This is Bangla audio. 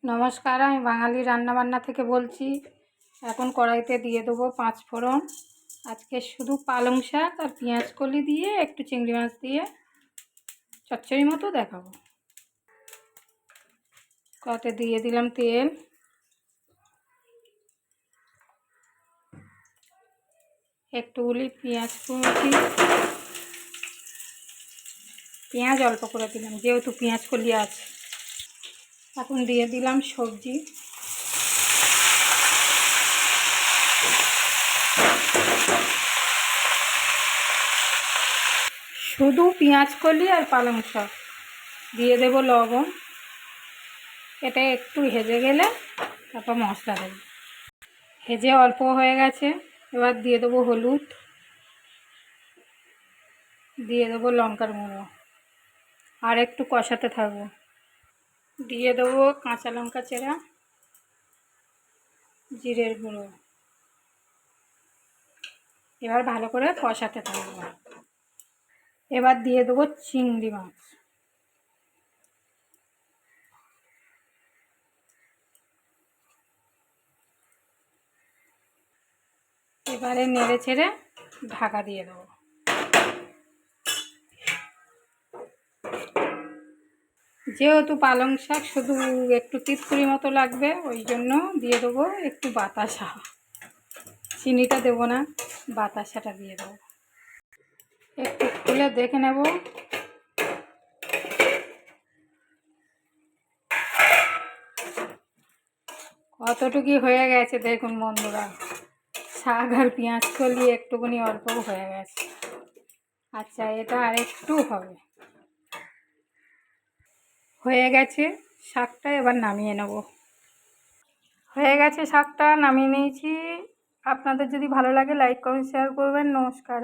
নমস্কার, আমি বাঙালি রান্নাবান্না থেকে বলছি। এখন কড়াইতে দিয়ে দেবো 5 ফোড়ন। আজকে শুধু পালং শাক আর পেঁয়াজ কলি দিয়ে একটু চিংড়ি মাছ দিয়ে চচ্চড়ি মতো দেখাবো। কড়াইতে দিয়ে দিলাম তেল, একটুগুলি পেঁয়াজ কুচি, পেঁয়াজ অল্প করে দিলাম যেহেতু পেঁয়াজ কলি আছে। এখন দিয়ে দিলাম সবজি, শুধু পেঁয়াজ কলি আর পালং শাক। দিয়ে দেব লবণ, এটা একটু হেজে গেলে তারপর মশলা দেব। হেজে অল্প হয়ে গেছে, এবার দিয়ে দেবো হলুদ, দিয়ে দেবো লঙ্কার গুঁড়ো, আর একটু কষাতে থাকবো। দিয়ে দেবো কাঁচা লঙ্কা চেরা, জিরের গুঁড়ো। এবার ভালো করে কষাতে থাকবো। এবার দিয়ে দেবো চিংড়ি মাছ। এবারে নেড়ে ছেড়ে ঢাকা দিয়ে দেবো। যেহেতু পালং শাক শুধু একটু তিতকুড়ি মতো লাগবে, ওই জন্য দিয়ে দেবো একটু বাতাসা। চিনিটা দেবো না, বাতাসাটা দিয়ে দেবো। একটু খুলে দেখে নেব। কতটুকু হয়ে গেছে দেখুন বন্ধুরা, শাক আর পেঁয়াজ কলি একটুখানি অল্প হয়ে গেছে। আচ্ছা, এটা আর একটু হবে। হয়ে গেছে শাকটা, এবার নামিয়ে নেব। হয়ে গেছে শাকটা, নামিয়ে নিয়েছি। আপনাদের যদি ভালো লাগে লাইক কমেন্ট শেয়ার করবেন। নমস্কার।